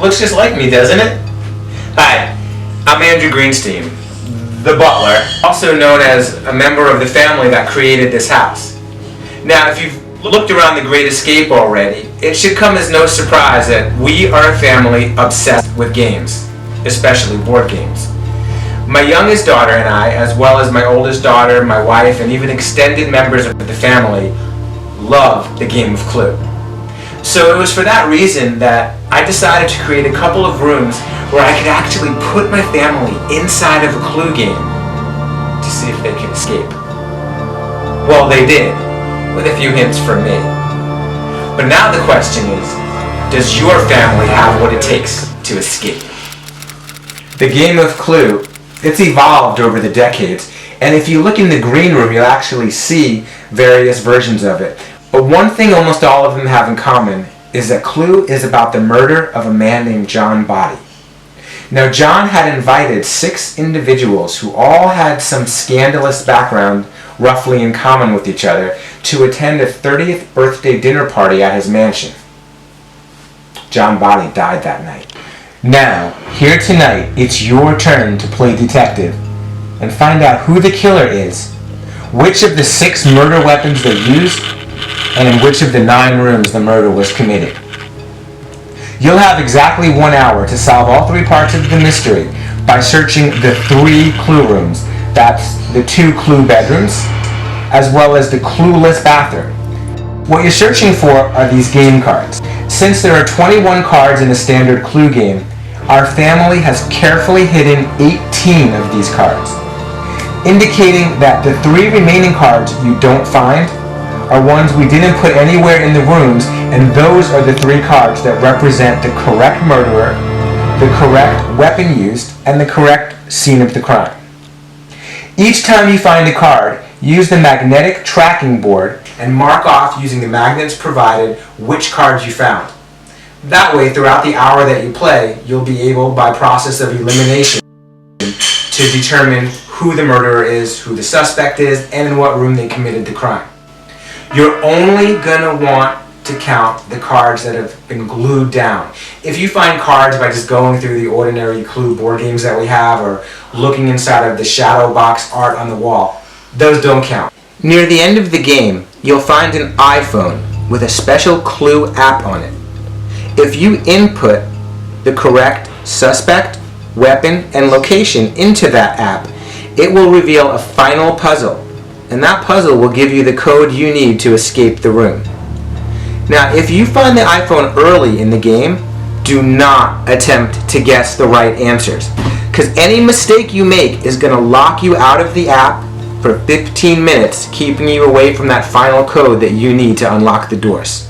Looks just like me, doesn't it? Hi, I'm Andrew Greenstein, the butler, also known as a member of the family that created this house. Now, if you've looked around the Great Escape already, it should come as no surprise that we are a family obsessed with games, especially board games. My youngest daughter and I, as well as my oldest daughter, my wife, and even extended members of the family, love the game of Clue. So it was for that reason that I decided to create a couple of rooms where I could actually put my family inside of a Clue game to see if they could escape. Well, they did, with a few hints from me. But now the question is, does your family have what it takes to escape? The game of Clue, it's evolved over the decades, and if you look in the green room, you'll actually see various versions of it. But one thing almost all of them have in common is that Clue is about the murder of a man named John Body. Now, John had invited 6 individuals who all had some scandalous background roughly in common with each other to attend a 30th birthday dinner party at his mansion. John Body died that night. Now, here tonight, it's your turn to play detective and find out who the killer is, which of the 6 murder weapons they used, and in which of the 9 rooms the murder was committed. You'll have exactly 1 hour to solve all 3 parts of the mystery by searching the 3 clue rooms. That's the 2 clue bedrooms, as well as the clueless bathroom. What you're searching for are these game cards. Since there are 21 cards in a standard Clue game, our family has carefully hidden 18 of these cards, indicating that the 3 remaining cards you don't find are ones we didn't put anywhere in the rooms, and those are the 3 cards that represent the correct murderer, the correct weapon used, and the correct scene of the crime. Each time you find a card, use the magnetic tracking board and mark off using the magnets provided which cards you found. That way, throughout the hour that you play, you'll be able, by process of elimination, to determine who the murderer is, who the suspect is, and in what room they committed the crime. You're only going to want to count the cards that have been glued down. If you find cards by just going through the ordinary Clue board games that we have or looking inside of the shadow box art on the wall, those don't count. Near the end of the game, you'll find an iPhone with a special Clue app on it. If you input the correct suspect, weapon, and location into that app, it will reveal a final puzzle, and that puzzle will give you the code you need to escape the room. Now, if you find the iPhone early in the game, do not attempt to guess the right answers, because any mistake you make is going to lock you out of the app for 15 minutes, keeping you away from that final code that you need to unlock the doors.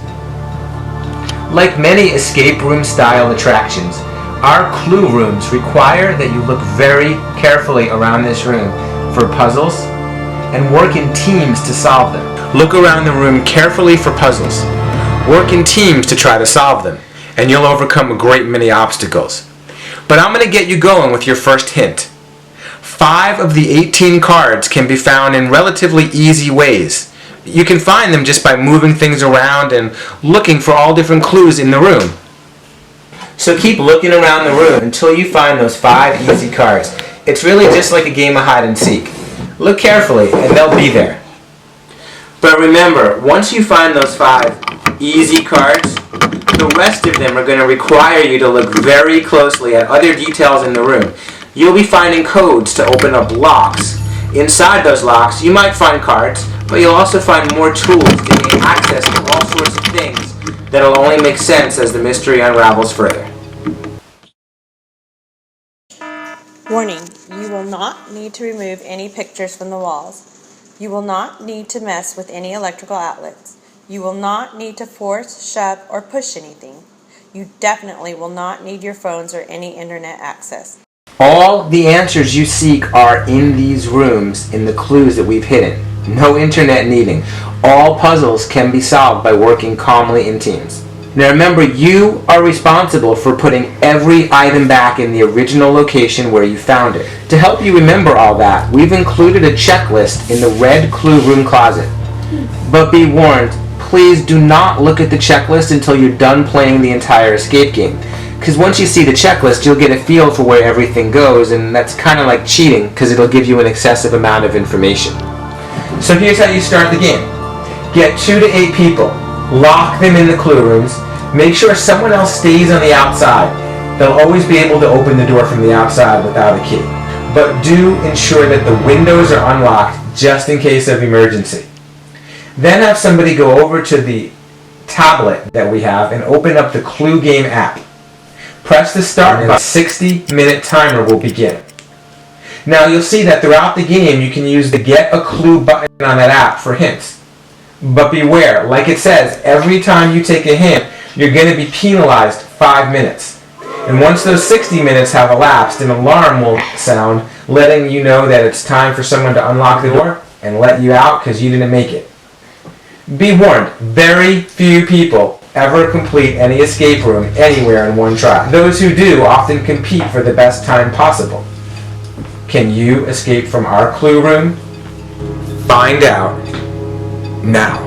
Like many escape room style attractions, our Clue rooms require that you look very carefully around this room for puzzles and work in teams to solve them. Look around the room carefully for puzzles. Work in teams to try to solve them, and you'll overcome a great many obstacles. But I'm going to get you going with your first hint. 5 of the 18 cards can be found in relatively easy ways. You can find them just by moving things around and looking for all different clues in the room. So keep looking around the room until you find those 5 easy cards. It's really just like a game of hide and seek. Look carefully and they'll be there. But remember, once you find those 5 easy cards, the rest of them are going to require you to look very closely at other details in the room. You'll be finding codes to open up locks. Inside those locks, you might find cards, but you'll also find more tools to gain access to all sorts of things that'll only make sense as the mystery unravels further. Warning, you will not need to remove any pictures from the walls. You will not need to mess with any electrical outlets. You will not need to force, shove, or push anything. You definitely will not need your phones or any internet access. All the answers you seek are in these rooms in the clues that we've hidden. No internet needing. All puzzles can be solved by working calmly in teams. Now remember, you are responsible for putting every item back in the original location where you found it. To help you remember all that, we've included a checklist in the red Clue room closet. But be warned, please do not look at the checklist until you're done playing the entire escape game, Because once you see the checklist, you'll get a feel for where everything goes, and that's kind of like cheating because it'll give you an excessive amount of information. So here's how you start the game. Get 2 to 8 people, lock them in the clue rooms, make sure someone else stays on the outside. They'll always be able to open the door from the outside without a key. But do ensure that the windows are unlocked just in case of emergency. Then have somebody go over to the tablet that we have and open up the Clue Game app. Press the start button. A 60-minute timer will begin. Now you'll see that throughout the game you can use the Get a Clue button on that app for hints. But beware, like it says, every time you take a hint, you're going to be penalized 5 minutes. And once those 60 minutes have elapsed, an alarm will sound letting you know that it's time for someone to unlock the door and let you out because you didn't make it. Be warned, very few people ever complete any escape room anywhere in one try. Those who do often compete for the best time possible. Can you escape from our clue room? Find out now.